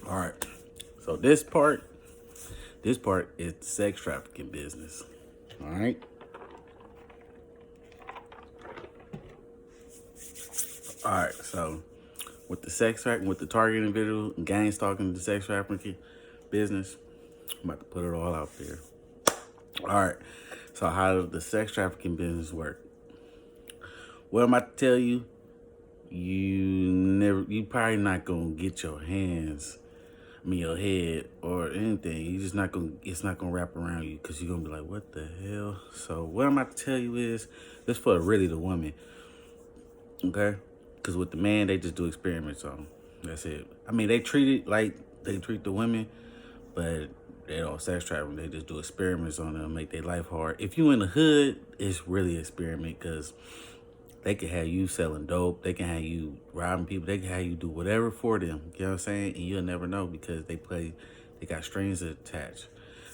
All right. So this part is the sex trafficking business. All right. All right. So with the sex trafficking, with the target individual, gang stalking, the sex trafficking business, I'm about to put it all out there. All right. So how does the sex trafficking business work? What I'm about to tell you, you probably not gonna get your hands, your head or anything. You just not gonna, it's not gonna wrap around you because you're gonna be like, what the hell? So what I'm about to tell you is, this for really the woman, okay? Because with the man, they just do experiments on them. That's it. I mean, they treat it like they treat the women, but they don't sex trafficking. They just do experiments on them, make their life hard. If you in the hood, it's really an experiment because they can have you selling dope. They can have you robbing people. They can have you do whatever for them. You know what I'm saying? And you'll never know because they got strings attached.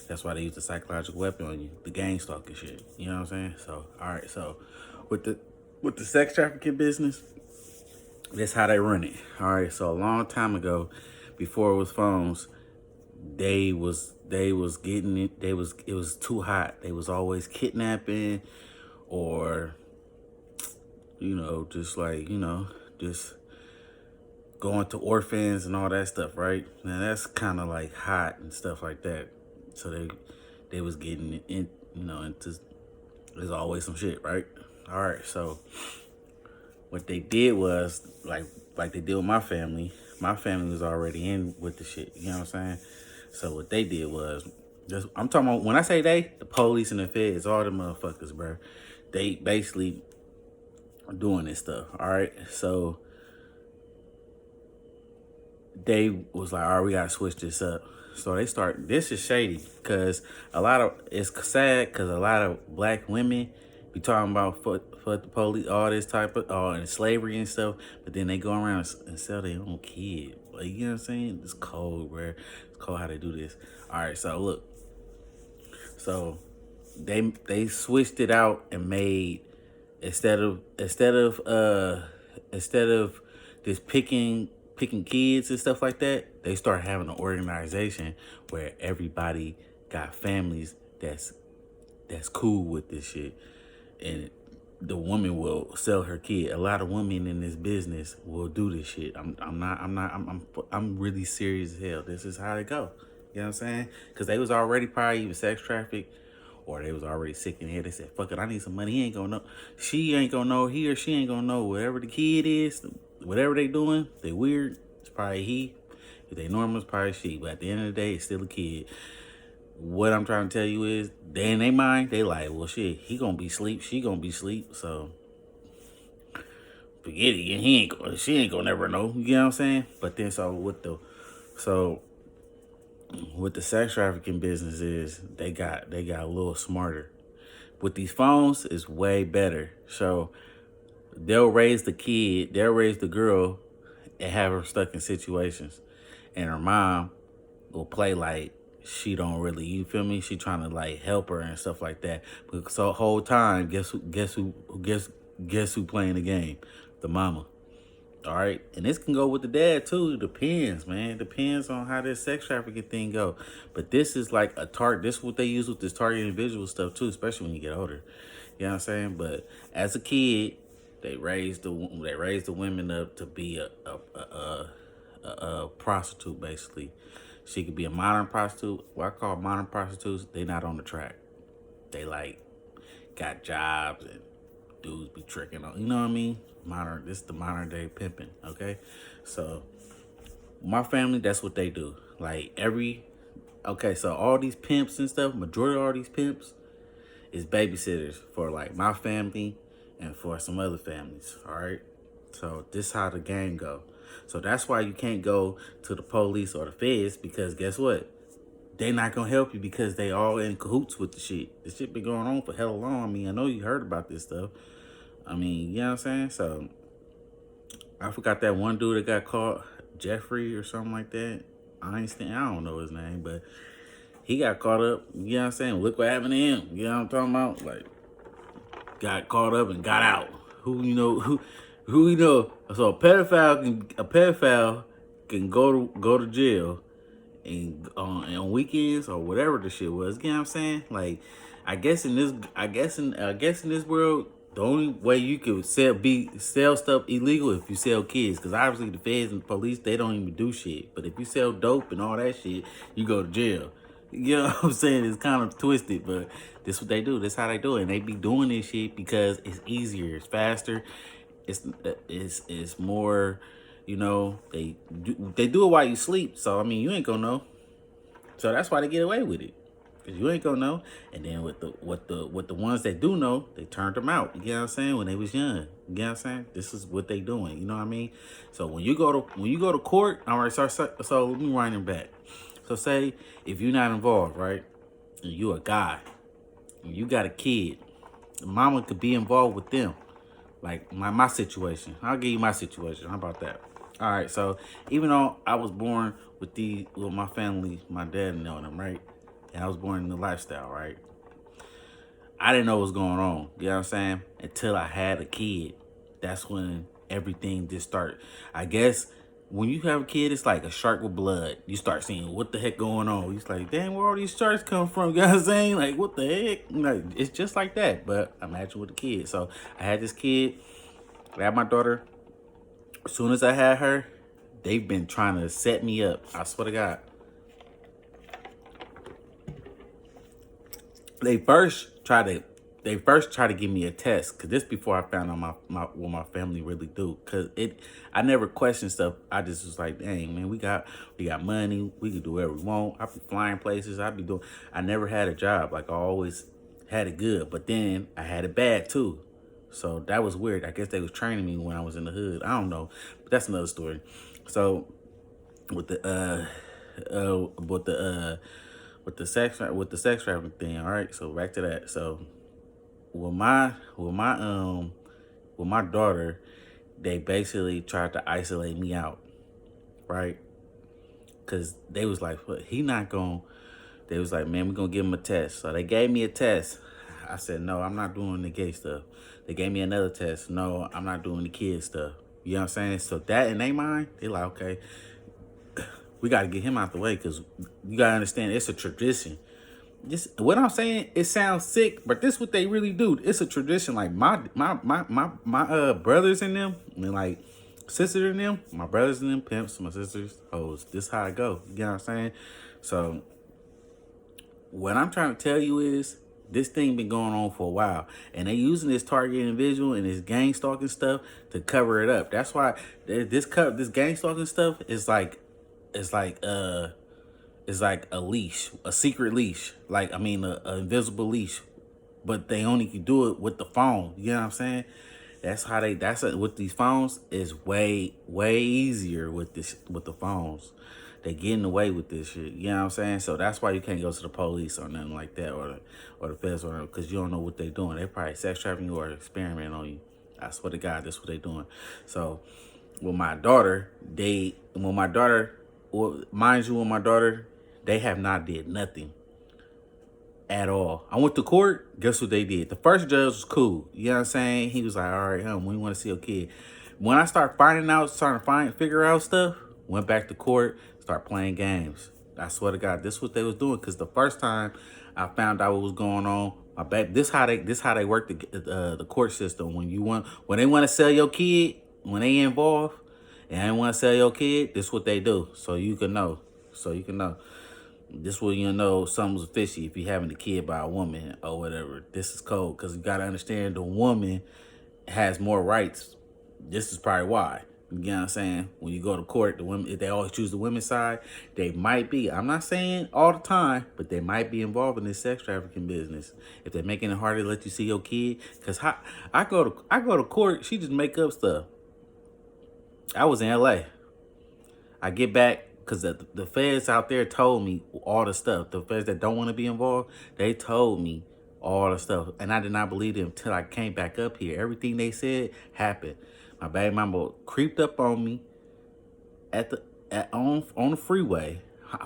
That's why they use the psychological weapon on you, the gang stalking shit. You know what I'm saying? So, all right. So, with the sex trafficking business, that's how they run it. All right. So a long time ago, before it was phones, they was getting it. It was too hot. They was always kidnapping, or just like, just going to orphans and all that stuff, right? Now that's kind of like hot and stuff like that. So they was getting in, into, there's always some shit, right? All right, so what they did was like they did with my family. My family was already in with the shit. You know what I'm saying? So what they did was, just, I'm talking about, when I say they, the police and the feds, all the motherfuckers, bro. They basically doing this stuff. All right, so they was like, all right, we gotta switch this up. So they start. This is shady because it's sad because a lot of black women be talking about fuck the police, all this type of and slavery and stuff, but then they go around and sell their own kid. Like, you know what I'm saying? It's cold, bro. It's cold how they do this. All right, so look, so they switched it out and made, instead of just picking kids and stuff like that, they start having an organization where everybody got families that's cool with this shit, and the woman will sell her kid. A lot of women in this business will do this shit. I'm really serious as hell. This is how they go. You know what I'm saying? Because they was already probably even sex trafficked, or they was already sick in the head. They said, fuck it, I need some money. He ain't gonna know. She ain't gonna know. He or she ain't gonna know. Whatever the kid is, whatever they doing, they weird, it's probably he. If they normal, it's probably she. But at the end of the day, it's still a kid. What I'm trying to tell you is, they in their mind, they like, well, shit, he gonna be asleep, she gonna be asleep, so forget it. She ain't gonna never know. You know what I'm saying? But then, so what the sex trafficking business is, they got a little smarter. With these phones, it's way better. So they'll raise the girl, and have her stuck in situations, and her mom will play like she don't really, you feel me? She trying to like help her and stuff like that. But so the whole time, guess who playing the game? The mama. All right, and this can go with the dad too. It depends, man. It depends on how this sex trafficking thing go. But this is like a target. This is what they use with this target individual stuff too, especially when you get older. You know what I'm saying? But as a kid, they raised the women up to be a prostitute, basically. She could be a modern prostitute. What I call modern prostitutes, they not on the track. They like got jobs and dudes be tricking on. You know what I mean? This is the modern day pimping. Okay, so my family, that's what they do. Like so all these pimps and stuff, majority of all these pimps is babysitters for like my family and for some other families. All right, so this is how the game go. So that's why you can't go to the police or the feds, because guess what? They not gonna help you because they all in cahoots with the shit. This shit been going on for hella long. I mean, I know you heard about this stuff. I mean, you know what I'm saying? So I forgot that one dude that got caught, Jeffrey or something like that. I don't know his name, but he got caught up. You know what I'm saying? Look what happened to him. You know what I'm talking about? Like, got caught up and got out. Who you know? So a pedophile can go to jail and on weekends or whatever the shit was. You know what I'm saying? Like, I guess in this world, the only way you could sell stuff illegal if you sell kids, because obviously the feds and the police, they don't even do shit. But if you sell dope and all that shit, you go to jail. You know what I'm saying? It's kind of twisted, but this what they do. This how they do it. And they be doing this shit because it's easier, it's faster, it's more. They do it while you sleep. So I mean, you ain't gonna know. So that's why they get away with it, cause you ain't gonna know. And then with the ones that do know, they turned them out. You get what I'm saying? When they was young. You get what I'm saying? This is what they doing. You know what I mean? So when you go to court, all right. So let me wind it back. So say if you're not involved, right, and you a guy, and you got a kid, the mama could be involved with them. Like my situation. I'll give you my situation. How about that? All right. So even though I was born with my family, my dad and all them, right? And I was born in the lifestyle, right? I didn't know what was going on. You know what I'm saying? Until I had a kid. That's when everything just started. I guess when you have a kid, it's like a shark with blood. You start seeing what the heck going on. You're like, damn, where all these sharks come from? You know what I'm saying? Like, what the heck? Like, it's just like that. But imagine with a kid. So I had this kid. I had my daughter. As soon as I had her, they've been trying to set me up. I swear to God. They first try to give me a test, because this before I found out what my family really do. Cause I never questioned stuff. I just was like, dang man, we got money, we can do whatever we want. I be flying places, I never had a job. Like I always had it good, but then I had it bad too. So that was weird. I guess they was training me when I was in the hood. I don't know, but that's another story. So with the with the sex trafficking thing, all right. So back to that. So with my daughter, they basically tried to isolate me out, right? Cause they was like, "What? He not gonna." They was like, "Man, we're gonna give him a test." So they gave me a test. I said, "No, I'm not doing the gay stuff." They gave me another test. No, I'm not doing the kid stuff. You know what I'm saying? So that in their mind, they like, okay, we got to get him out the way, because you got to understand, it's a tradition. Just what I'm saying, it sounds sick, but this is what they really do. It's a tradition. Like my brothers and them, and like sisters and them, my brothers and them pimps, my sisters hoes. This how I go. You know what I'm saying? So what I'm trying to tell you is, this thing been going on for a while, and they using this target individual and this gang stalking stuff to cover it up. That's why this gang stalking stuff is like, it's like a leash, a secret leash. Like, I mean, a invisible leash, but they only can do it with the phone. You know what I'm saying? With these phones is way easier with the phones. They getting away with this shit. You know what I'm saying? So that's why you can't go to the police or nothing like that, or the feds, or because you don't know what they're doing. They probably sex trafficking you or experimenting on you. I swear to God, that's what they're doing. So with my daughter, mind you, with my daughter, they have not did nothing at all. I went to court. Guess what they did? The first judge was cool. You know what I'm saying? He was like, all right, when you want to see your kid. When I start figure out stuff, went back to court, start playing games. I swear to God, this is what they was doing. Because the first time I found out what was going on, my baby, this how they work the court system. When they want to sell your kid, when they involved, and they want to sell your kid, this is what they do. So you can know. This way you know something's fishy if you're having a kid by a woman or whatever. This is cold, because you got to understand the woman has more rights. This is probably why. You know what I'm saying? When you go to court, the women, if they always choose the women's side, they might be. I'm not saying all the time, but they might be involved in this sex trafficking business. If they're making it harder to let you see your kid, because I go to court, she just make up stuff. I was in LA. I get back, because the feds out there told me all the stuff. The feds that don't want to be involved, they told me all the stuff. And I did not believe them until I came back up here. Everything they said happened. My baby mama creeped up on me on the freeway.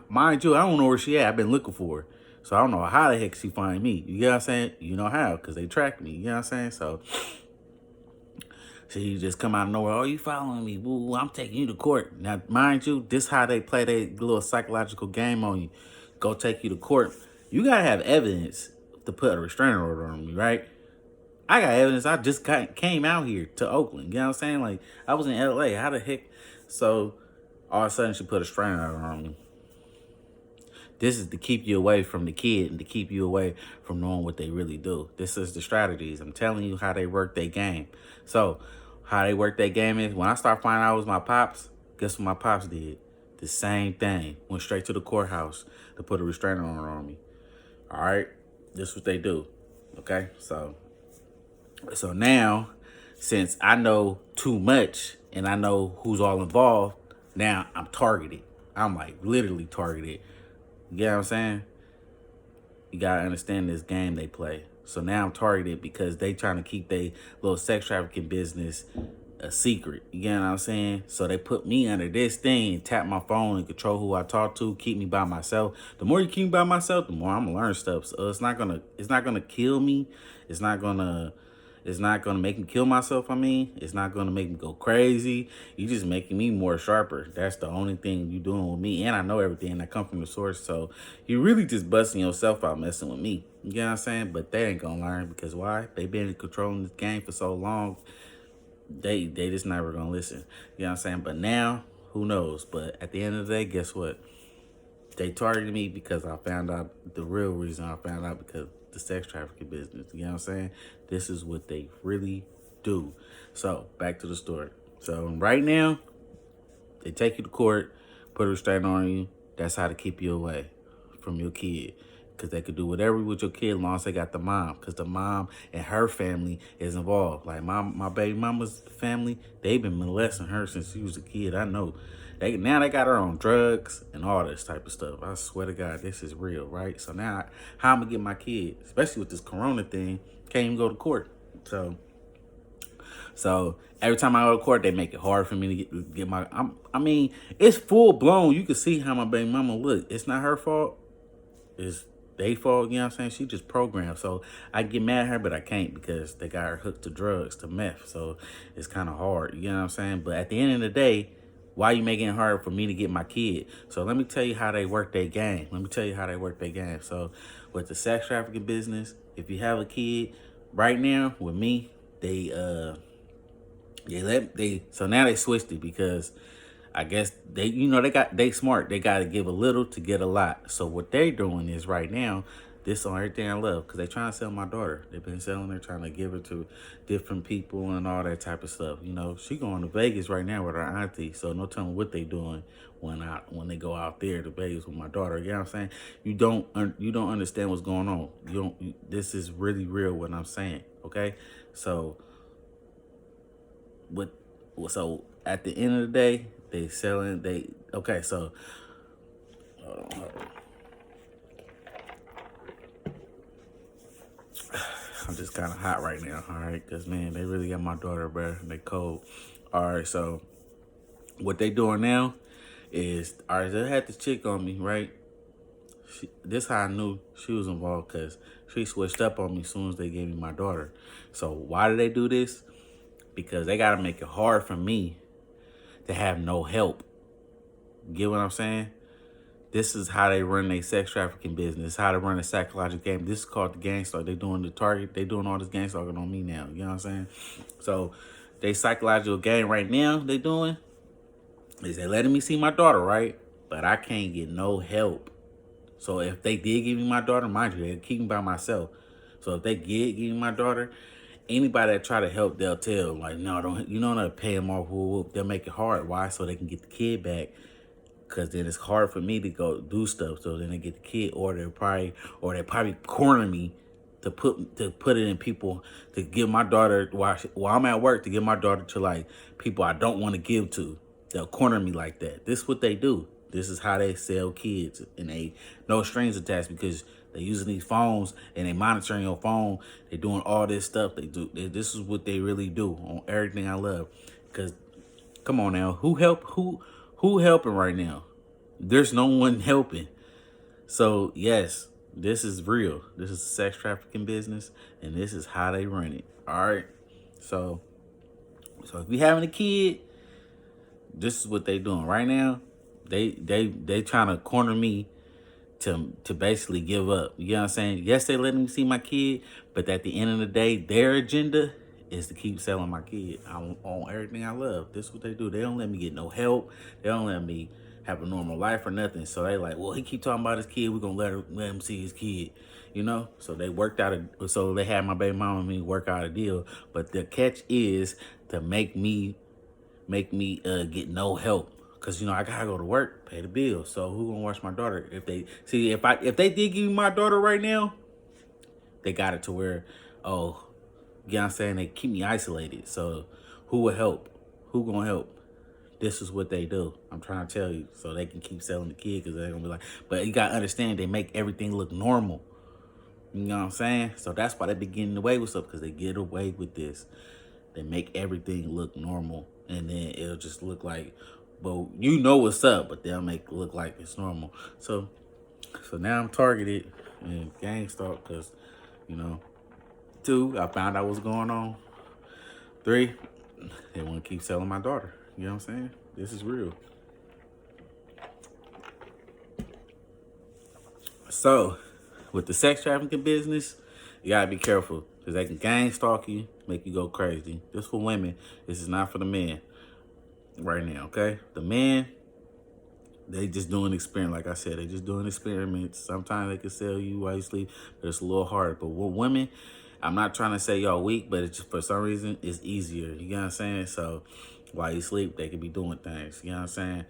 Mind you, I don't know where she at. I've been looking for her. So I don't know how the heck she find me. You know what I'm saying? You know how, because they tracked me. You know what I'm saying? So you just come out of nowhere, oh, you following me, woo, I'm taking you to court. Now, mind you, this how they play their little psychological game on you. Go take you to court. You gotta have evidence to put a restraining order on me, right? I got evidence. I just came out here to Oakland. You know what I'm saying? Like, I was in LA. How the heck? So, all of a sudden, she put a restraining order on me. This is to keep you away from the kid and to keep you away from knowing what they really do. This is the strategies. I'm telling you how they work their game. So, how they work their game is when I start finding out it was my pops, guess what my pops did? The same thing. Went straight to the courthouse to put a restraining order on me. All right? This is what they do. Okay? So now, since I know too much and I know who's all involved, now I'm targeted. I'm like literally targeted. You know what I'm saying? You gotta understand this game they play. So now I'm targeted because they trying to keep their little sex trafficking business a secret. You know what I'm saying? So they put me under this thing, tap my phone and control who I talk to, keep me by myself. The more you keep me by myself, the more I'm gonna learn stuff. So it's not gonna kill me. It's not gonna make me kill myself. It's not gonna make me go crazy. You just making me more sharper. That's the only thing you doing with me. And I know everything that come from the source. So you really just busting yourself out messing with me. You know what I'm saying? But they ain't gonna learn because why? They been controlling this game for so long. They just never gonna listen. You know what I'm saying? But now, who knows? But at the end of the day, guess what? They targeted me because I found out the real reason I found out because the sex trafficking business. You know what I'm saying? This is what they really do. So back to the story. So right now, they take you to court, put a restraint on you. That's how to keep you away from your kid. Because they could do whatever with your kid as long as they got the mom. Because the mom and her family is involved. Like my baby mama's family, they've been molesting her since she was a kid. I know. Now they got her on drugs and all this type of stuff. I swear to God, this is real, right? So now, how I'm going to get my kid, especially with this corona thing, can't even go to court. So every time I go to court, they make it hard for me to get my... it's full blown. You can see how my baby mama look. It's not her fault. It's they fault, you know what I'm saying? She just programmed. So I get mad at her, but I can't because they got her hooked to drugs, to meth. So it's kind of hard, you know what I'm saying? But at the end of the day, why are you making it hard for me to get my kid? So let me tell you how they work their game. So with the sex trafficking business, if you have a kid right now with me, so now they switched it because I guess they smart. They got to give a little to get a lot. So what they're doing is right now, this on everything I love, because they trying to sell my daughter. They've been selling her, trying to give her to different people and all that type of stuff. You know, she going to Vegas right now with her auntie. So no telling what they doing when they go out there to Vegas with my daughter. You know what I'm saying? You don't understand what's going on. This is really real what I'm saying. Okay, so at the end of the day, so hold on. I'm just kind of hot right now, all right? Because, man, they really got my daughter, bro. They cold. All right, so what they doing now is, all right, they had this chick on me, right? This how I knew she was involved because she switched up on me as soon as they gave me my daughter. So why do they do this? Because they got to make it hard for me to have no help. Get what I'm saying? This is how they run their sex trafficking business, how to run a psychological game. This is called the gang stalk. They doing the target. They doing all this gang stalking on me now. You know what I'm saying? So they psychological game right now they doing is they letting me see my daughter, right? But I can't get no help. So if they did give me my daughter, mind you, they keep me by myself. So if they did give me my daughter, anybody that try to help, they'll tell, like, no, don't, you don't have to pay them off. They'll make it hard. Why? So they can get the kid back. Because then it's hard for me to go do stuff. So then they get the kid, or they probably corner me to put it in people, to give my daughter, while I'm at work, to give my daughter to, like, people I don't want to give to. They'll corner me like that. This is what they do. This is how they sell kids. And they no strings attached because they using these phones and they monitoring your phone. They doing all this stuff. This is what they really do on everything I love. Because, come on now, who helping right now? There's no one helping. So yes, this is real. This is a sex trafficking business, and this is how they run it. All right. So So if you having a kid, this is what they doing right now. They trying to corner me to basically give up. You know what I'm saying? Yes, they letting me see my kid, but at the end of the day, their agenda is to keep selling my kid on everything I love. This is what they do. They don't let me get no help. They don't let me have a normal life or nothing. So they like, well, he keep talking about his kid. We're gonna let him see his kid. You know? So they worked out so they had my baby mama and me work out a deal. But the catch is to make me get no help. Cause you know I gotta go to work, pay the bills. So who gonna watch my daughter? If they did give me my daughter right now, they got it to where, oh, you know what I'm saying, they keep me isolated. So who will help? Who gonna help? This is what they do. I'm trying to tell you, so they can keep selling the kid because they're gonna be like, but you gotta understand they make everything look normal. You know what I'm saying? So that's why they be getting away with stuff because they get away with this. They make everything look normal, and then it'll just look like, well, you know what's up, but they'll make it look like it's normal. So now I'm targeted and gang stalked because, you know, 2, I found out what's going on. 3, they want to keep selling my daughter. You know what I'm saying? This is real. So, with the sex trafficking business, you gotta be careful because they can gang stalk you, make you go crazy. This for women. This is not for the men right now, okay? The men, they just doing experiments. Like I said, they just doing experiments. Sometimes they can sell you while you sleep, but it's a little hard. But with women, I'm not trying to say y'all weak, but it's just for some reason, it's easier. You know what I'm saying? So while you sleep, they could be doing things. You know what I'm saying?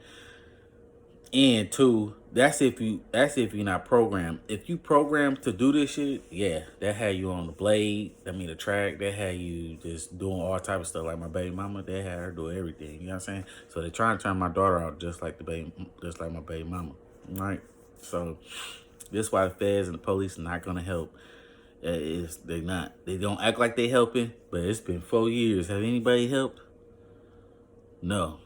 And 2, that's if you're not programmed. If you programmed to do this shit, yeah, that had you on the blade. I mean the track. That had you just doing all type of stuff. Like my baby mama, they had her do everything. You know what I'm saying? So they trying to turn my daughter out just like my baby mama. Right? So this is why the feds and the police are not gonna help. They not. They don't act like they helping, but it's been 4 years. Have anybody helped? No.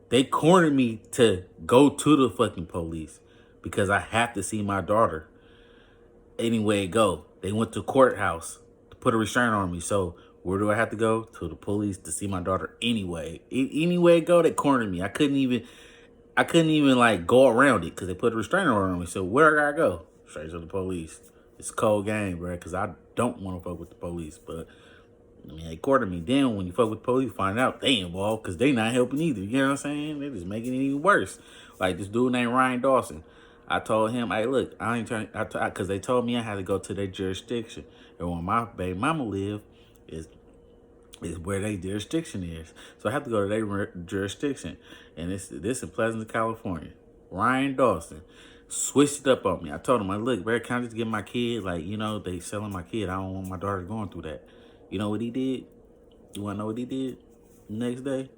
They cornered me to go to the fucking police because I have to see my daughter anyway it go. They went to courthouse to put a restraint on me. So where do I have to go? To the police to see my daughter anyway. Anyway it go, they cornered me. I couldn't even like go around it because they put a restraint on me. So where I gotta go? Straight to the police. It's a cold game, bro, because I don't want to fuck with the police, but I mean, they quarter me. Then when you fuck with the police, find out they involved because they not helping either. You know what I'm saying? They just making it even worse. Like this dude named Ryan Dawson. I told him, hey, look, I ain't trying, because they told me I had to go to their jurisdiction. And where my baby mama live is where their jurisdiction is. So I have to go to their jurisdiction. And this in Pleasant, California. Ryan Dawson switched it up on me. I told him, like, look, bro, can I just get my kid? Like, you know, they selling my kid. I don't want my daughter going through that. You know what he did? You want to know what he did next day?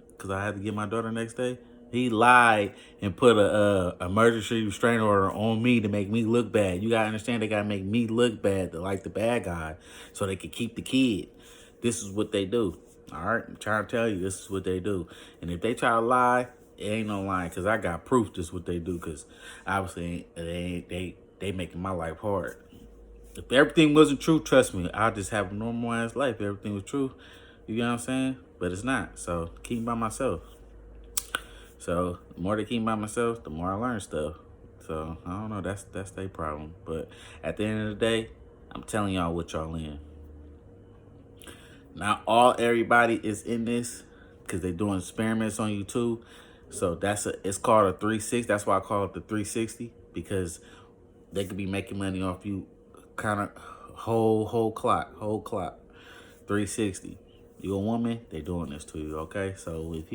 Because I had to get my daughter next day. He lied and put a emergency restraining order on me to make me look bad. You got to understand, they got to make me look bad to like the bad guy so they could keep the kid. This is what they do. All right? I'm trying to tell you, this is what they do. And if they try to lie, it ain't no lying because I got proof this is what they do because obviously they making my life hard. If everything wasn't true, trust me, I'll just have a normal ass life. If everything was true, you know what I'm saying? But it's not. So keep by myself. So the more they keep by myself, the more I learn stuff. So I don't know. That's their problem. But at the end of the day, I'm telling y'all what y'all in. Not everybody is in this because they're doing experiments on YouTube. So it's called a 360. That's why I call it the 360 because they could be making money off you kind of whole clock 360. You a woman, they doing this to you, okay? So if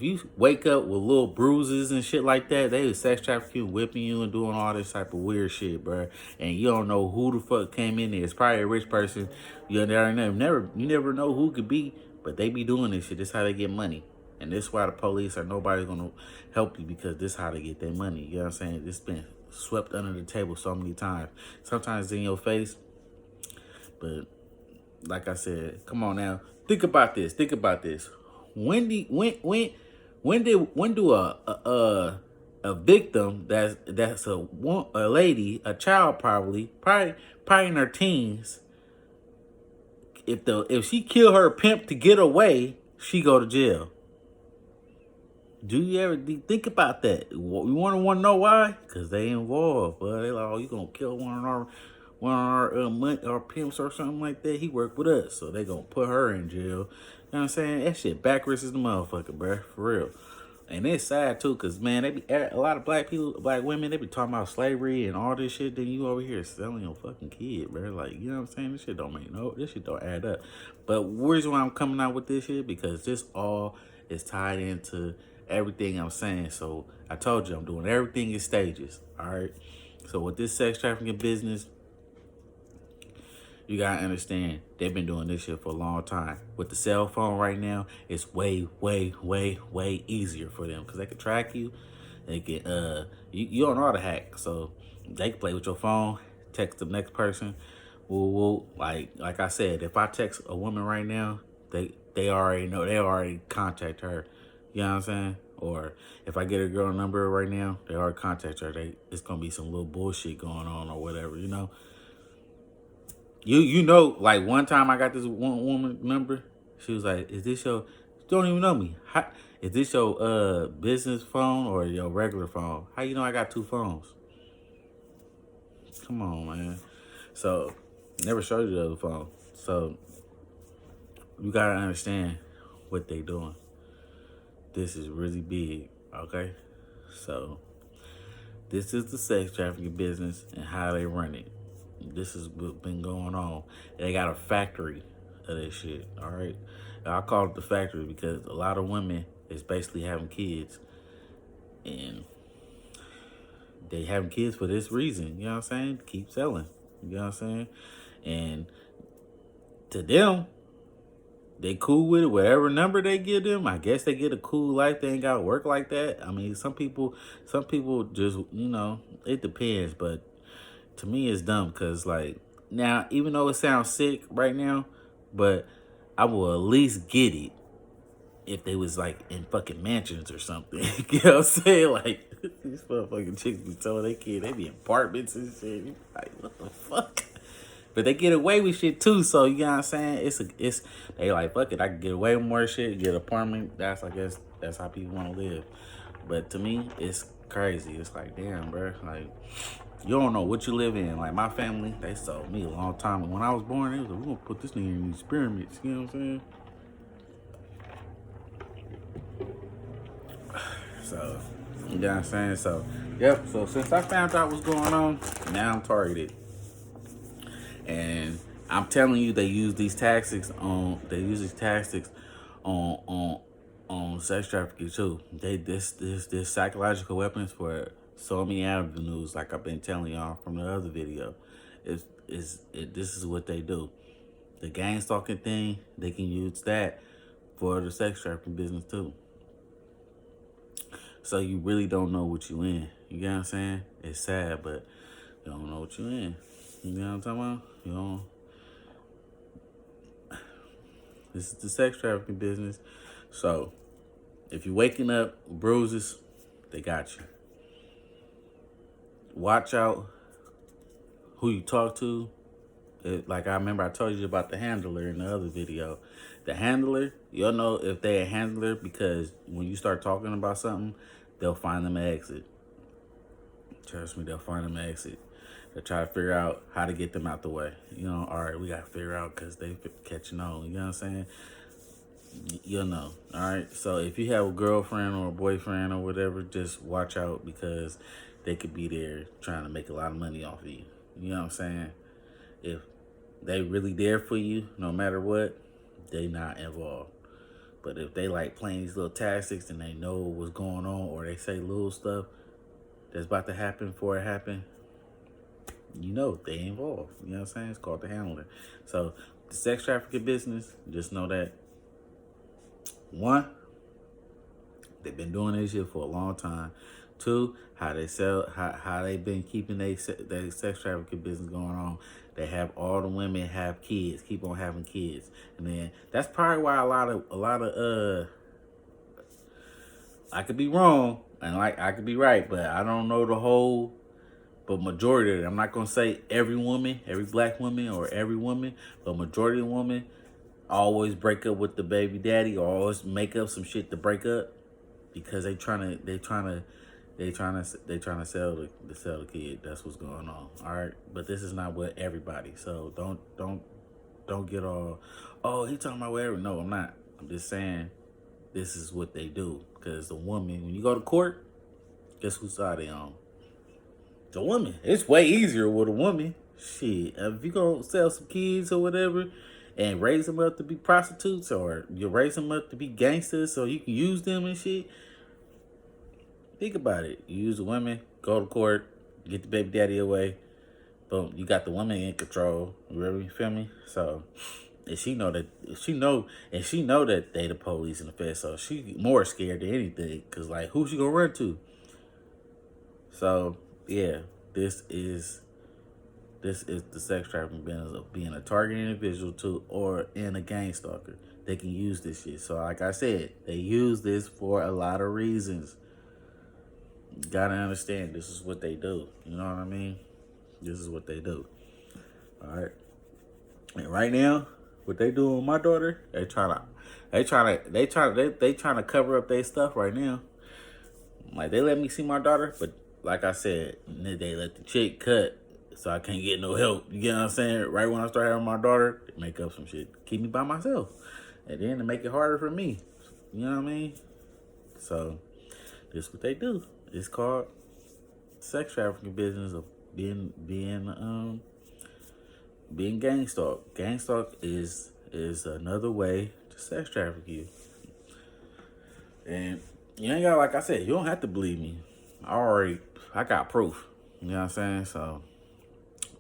you wake up with little bruises and shit like that, they sex trafficking you, whipping you and doing all this type of weird shit, bro. And you don't know who the fuck came in there. It's probably a rich person. You never know who could be, but they be doing this shit. This is how they get money. And this is why the police or nobody's gonna help you because this is how they get their money. You know what I'm saying? It's been swept under the table so many times. Sometimes it's in your face, but like I said, come on now. Think about this. When do a victim that's a lady, a child probably in her teens, if she kill her pimp to get away, she go to jail. Do you ever think about that? You want to know why? Because they involved. But they like, oh, you gonna kill our pimps or something like that? He worked with us, so they gonna put her in jail. You know what I'm saying? That shit backwards as the motherfucker, bro. For real. And it's sad too, cause man, they be a lot of black people, black women, they be talking about slavery and all this shit. Then you over here selling your fucking kid, bro. Like, you know what I'm saying? This shit don't make this shit don't add up. But where's why I'm coming out with this shit? Because this all is tied into everything I'm saying. So I told you I'm doing everything in stages. All right. So with this sex trafficking business, you gotta understand, they've been doing this shit for a long time. With the cell phone right now, it's way, way, way, way easier for them because they can track you. They can you don't know how to hack, so they can play with your phone, text the next person. Woo woo. Like I said, if I text a woman right now, they already know, they already contact her. You know what I'm saying? Or if I get a girl number right now, they already contact her. It's gonna be some little bullshit going on or whatever, you know. You know, like one time I got this one woman number. She was like, "Is this your? You don't even know me. Is this your business phone or your regular phone? How you know I got two phones? Come on, man." So never showed you the other phone. So you gotta understand what they doing. This is really big, okay? So this is the sex trafficking business and how they run it. This has been going on. They got a factory of this shit, all right? I call it the factory because a lot of women is basically having kids. And they having kids for this reason, you know what I'm saying? Keep selling, you know what I'm saying? And to them, they cool with it. Whatever number they give them, I guess they get a cool life. They ain't got to work like that. I mean, some people just, you know, it depends. But to me, it's dumb because, like, now, even though it sounds sick right now, but I will at least get it if they was, like, in fucking mansions or something. You know what I'm saying? Like, these motherfucking chicks be telling their kid they be in apartments and shit. You like, what the fuck? But they get away with shit too, so you know what I'm saying? It's they like, fuck it, I can get away with more shit, get an apartment. I guess that's how people want to live. But to me, it's crazy. It's like, damn, bro, like, you don't know what you live in. Like, my family, they sold me a long time. And when I was born, they was like, we're gonna put this nigga in these pyramids. You know what I'm saying? So, you know what I'm saying? So, yep. So, since I found out what's going on, now I'm targeted. And I'm telling you, they use these tactics on sex trafficking too. This psychological weapons for so many avenues, like I've been telling y'all from the other video. This is what they do. The gang stalking thing, they can use that for the sex trafficking business too. So you really don't know what you in. You get what I'm saying? It's sad, but you don't know what you in. You know what I'm talking about? You know, this is the sex trafficking business. So if you're waking up bruises, they got you. Watch out who you talk to. Like I remember I told you about the handler in the other video. The handler, you'll know if they a handler because when you start talking about something, they'll find them an exit. Trust me, they'll find them an exit. They'll try to figure out how to get them out the way. You know, all right, we got to figure out because they catching on. You know what I'm saying? You'll know. All right. So if you have a girlfriend or a boyfriend or whatever, just watch out because they could be there trying to make a lot of money off of you. You know what I'm saying? If they really there for you, no matter what, they not involved. But if they like playing these little tactics and they know what's going on or they say little stuff that's about to happen before it happen, you know they involved. You know what I'm saying? It's called the handler. So the sex trafficking business, just know that one, they've been doing this shit for a long time. Two, how they sell, how they been keeping their sex trafficking business going on. They have all the women have kids, keep on having kids, and then that's probably why a lot of I could be wrong and like I could be right, but I don't know the whole. but majority of it, I'm not gonna say every woman, every black woman, or every woman, but majority of women always break up with the baby daddy or always make up some shit to break up because they trying to sell the kid. That's what's going on. All right, but this is not what everybody. So don't get all, oh, he talking about whatever. No, I'm not. I'm just saying this is what they do. Because the woman, when you go to court, guess whose side they on? The woman. It's way easier with a woman. Shit, if you gonna sell some kids or whatever, and raise them up to be prostitutes, or you raise them up to be gangsters, so you can use them and shit. Think about it. You use the women, go to court, get the baby daddy away. Boom, you got the woman in control. You feel me? So, and she know that they the police and the feds, so she more scared than anything. Cause like, who she gonna run to? So yeah, this is the sex trafficking business of being a targeted individual to or in a gang stalker. They can use this shit. So like I said, they use this for a lot of reasons. You gotta understand, this is what they do. You know what I mean? This is what they do. All right. And right now, what they doing with my daughter, they trying to cover up their stuff right now. Like, they let me see my daughter, but like I said, they let the chick cut, so I can't get no help. You get what I'm saying? Right when I start having my daughter, they make up some shit, keep me by myself, and then to make it harder for me. You know what I mean? So this is what they do. It's called sex trafficking business of being gang stalk. Gang stalk is another way to sex traffic you. And you ain't got, like I said, you don't have to believe me. I got proof. You know what I'm saying? So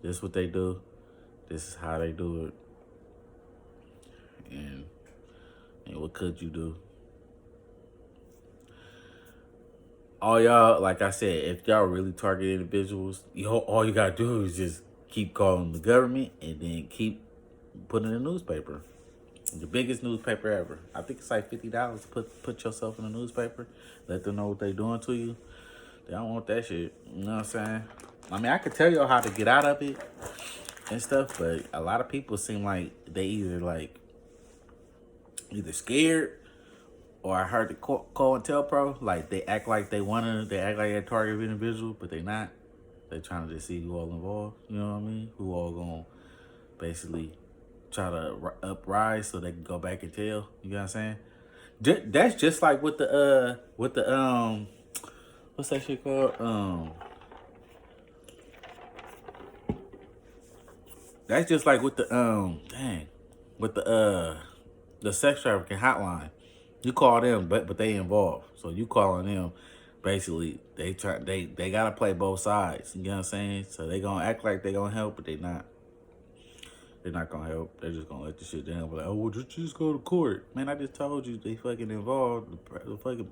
this is what they do. This is how they do it. And what could you do? All y'all, like I said, if y'all really target individuals, all you gotta do is just keep calling the government and then keep putting in the newspaper. The biggest newspaper ever. I think it's like $50 to put yourself in the newspaper. Let them know what they doing to you. They don't want that shit. You know what I'm saying? I mean, I could tell y'all how to get out of it and stuff, but a lot of people seem like they either scared, or I heard the call and tell pro, like they act like they act like a target individual, but they not. They trying to just see who all involved. You know what I mean? Who all gonna basically try to uprise so they can go back and tell. You know what I'm saying? That's just like with the what's that shit called? That's just like with the with the sex trafficking hotline. You call them, but they involved. So you calling them, basically they gotta play both sides. You know what I'm saying? So they gonna act like they gonna help, but they not. They're not gonna help. They're just gonna let the shit down. Be like, oh, well, just go to court. Man, I just told you they fucking involved. The fucking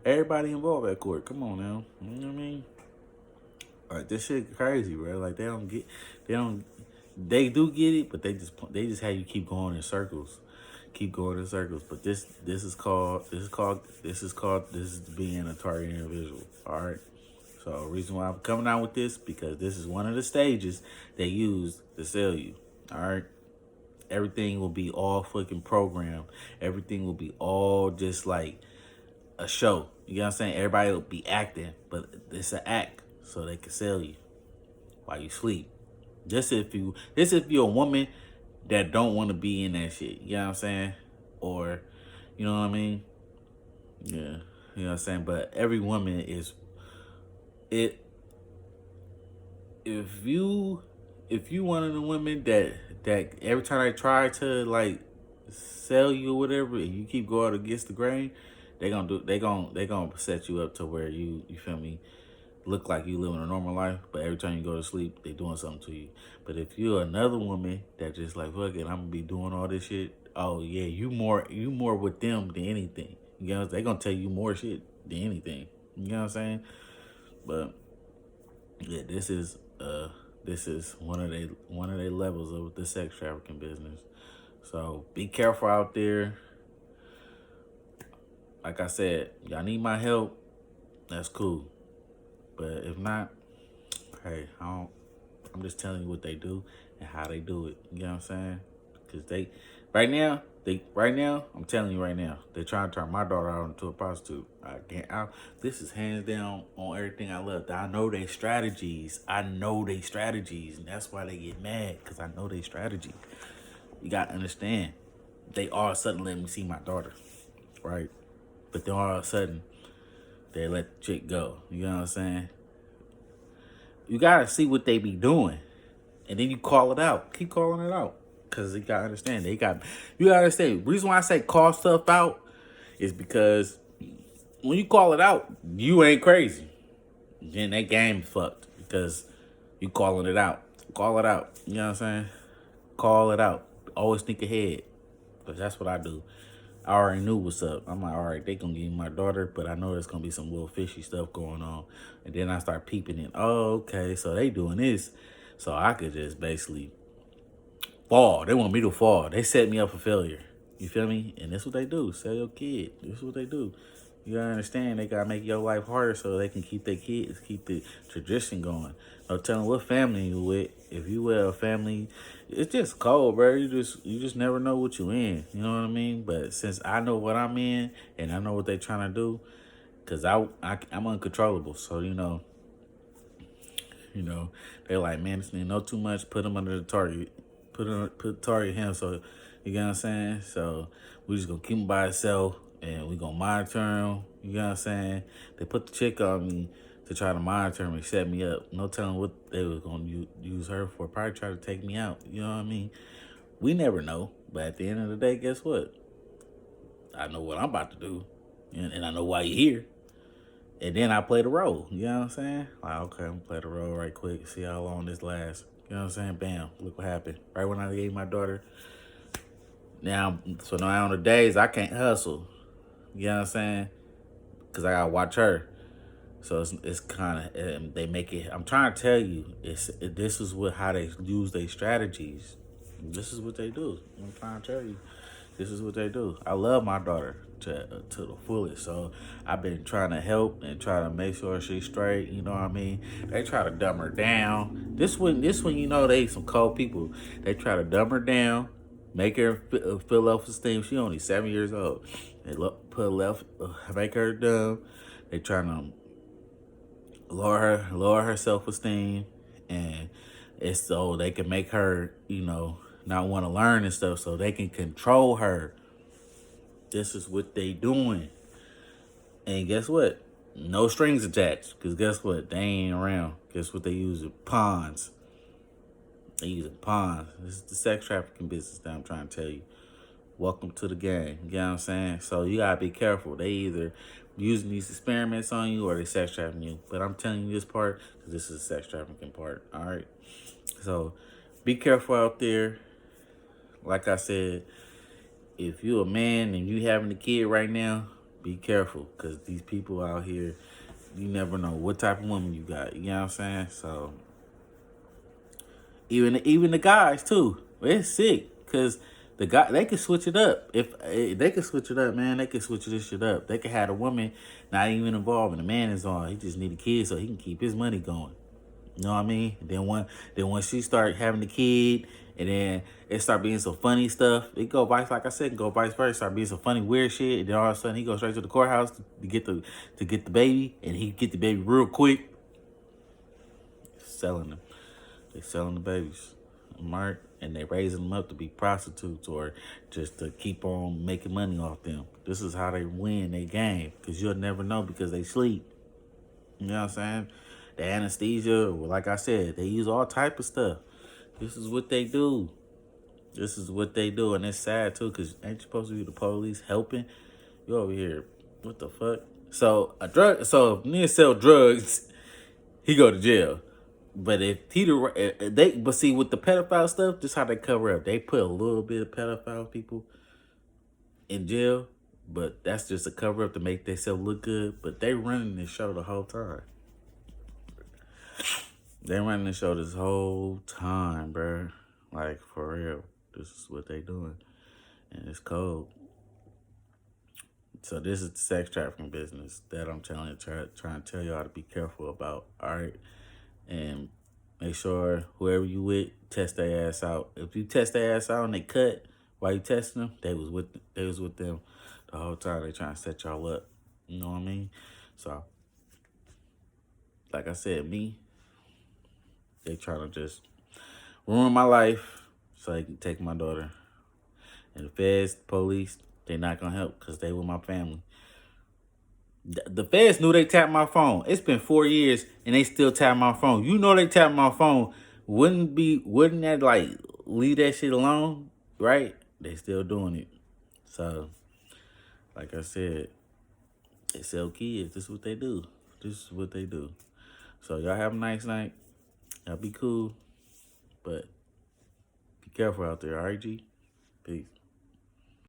everybody involved at court. Come on now. You know what I mean? Like, this shit crazy, bro. Like, they do get it, but they just have you keep going in circles. Keep going in circles. But this is being a target individual. All right. So the reason why I'm coming out with this, because this is one of the stages they use to sell you. All right. Everything will be all fucking programmed. Everything will be all just like a show. You know what I'm saying? Everybody will be acting, but it's an act so they can sell you while you sleep. This if you're a woman that don't want to be in that shit. You know what I'm saying? Or, you know what I mean? Yeah. You know what I'm saying? But every woman is it. If you one of the women that every time they try to like sell you or whatever, and you keep going against the grain, they gonna set you up to where you feel me, look like you living a normal life, but every time you go to sleep, they doing something to you. But if you're another woman that just like, fuck it, I'm gonna be doing all this shit. Oh yeah, you more with them than anything. You know, they gonna tell you more shit than anything. You know what I'm saying? But yeah, this is one of the levels of the sex trafficking business. So be careful out there. Like I said, y'all need my help. That's cool. But if not, Hey, I'm just telling you what they do and how they do it. You know what I'm saying? Because right now, I'm telling you right now, they're trying to turn my daughter out into a prostitute. I can't. This is hands down on everything I love. I know they strategies. I know they strategies, and that's why they get mad because I know they strategy. You gotta understand. They all of a sudden let me see my daughter, right? But then all of a sudden they let the chick go. You know what I'm saying? You gotta see what they be doing, and then you call it out. Keep calling it out, cause you gotta understand. You gotta understand. Reason why I say call stuff out is because when you call it out, you ain't crazy. Then that game fucked because you calling it out. Call it out. You know what I'm saying? Call it out. Always think ahead, cause that's what I do. I already knew what's up. I'm like, all right, they gonna give me my daughter, but I know there's gonna be some little fishy stuff going on. And then I start peeping it. Oh, okay, so they doing this. So I could just basically fall. They want me to fall. They set me up for failure. You feel me? And that's what they do. Sell your kid. This is what they do. You gotta understand, they gotta make your life harder so they can keep their kids, keep the tradition going. No telling what family you with. If you with a family, it's just cold, bro. You just never know what you in. You know what I mean? But since I know what I'm in and I know what they trying to do, cause I'm uncontrollable. So they're like, man, this nigga know too much. Put him under the target. Put target him. So you get what I'm saying. So we just gonna keep him by himself, and we gonna monitor him. You get what I'm saying. They put the chick on me to try to monitor me, set me up. No telling what they was gonna use her for. Probably try to take me out. You know what I mean? We never know. But at the end of the day, guess what? I know what I'm about to do, and I know why you're here. And then I play the role. You know what I'm saying? Like, okay, I'm gonna play the role right quick, see how long this lasts. You know what I'm saying? Bam, look what happened. Right when I gave my daughter. Now on the days I can't hustle. You know what I'm saying? Because I gotta watch her. So it's kind of, they make it, I'm trying to tell you, this is how they use their strategies. This is what they do. I'm trying to tell you. This is what they do. I love my daughter to the fullest. So I've been trying to help and try to make sure she's straight. You know what I mean? They try to dumb her down. This one, they some cold people. They try to dumb her down, make her feel self-esteem. She only 7 years old. They make her dumb. They trying to lower her self-esteem, and it's so they can make her, not want to learn and stuff, so they can control her. This is what they doing. And guess what? No strings attached. Because guess what? They ain't around. Guess what they use? Pawns. They use pawns. This is the sex trafficking business that I'm trying to tell you. Welcome to the game. You know what I'm saying? So you gotta be careful. They either using these experiments on you or they sex trafficking you. But I'm telling you this part because this is the sex trafficking part. All right. So be careful out there. Like I said, if you're a man and you having a kid right now, be careful because these people out here, you never know what type of woman you got. You know what I'm saying? So even the guys too, it's sick because they can switch it up. If they can switch it up, man, they can switch this shit up. They can have a woman not even involved and the man is on. He just need a kid so he can keep his money going. You know what I mean? Then when she start having the kid, and then it start being some funny stuff, it go vice like I said, go vice versa. Start being some funny weird shit, and then all of a sudden he goes straight to the courthouse to get the baby, and he get the baby real quick. Selling them, they selling the babies, Mark, and they raising them up to be prostitutes or just to keep on making money off them. This is how they win their game, because you'll never know because they sleep. You know what I'm saying? The anesthesia, like I said, they use all type of stuff. This is what they do. This is what they do, and it's sad too, cause ain't you supposed to be the police helping? You over here, what the fuck? So if nigga sell drugs, he go to jail. But if but see with the pedophile stuff, just how they cover up. They put a little bit of pedophile people in jail, but that's just a cover up to make themselves look good. But they running this show the whole time. They running the show this whole time, bro. Like, for real. This is what they doing. And it's cold. So this is the sex trafficking business that I'm trying to tell y'all to be careful about. All right. And make sure whoever you with, test their ass out. If you test their ass out and they cut while you testing them, they was with them the whole time. They trying to set y'all up. You know what I mean? So, like I said, they trying to just ruin my life so they can take my daughter. And the feds, the police, they not gonna help because they with my family. The feds knew they tapped my phone. It's been 4 years and they still tap my phone. You know they tapped my phone. Wouldn't that like leave that shit alone? Right? They still doing it. So, like I said, they sell kids. This is what they do. This is what they do. So y'all have a nice night. Y'all be cool. But be careful out there, alright, G? Peace.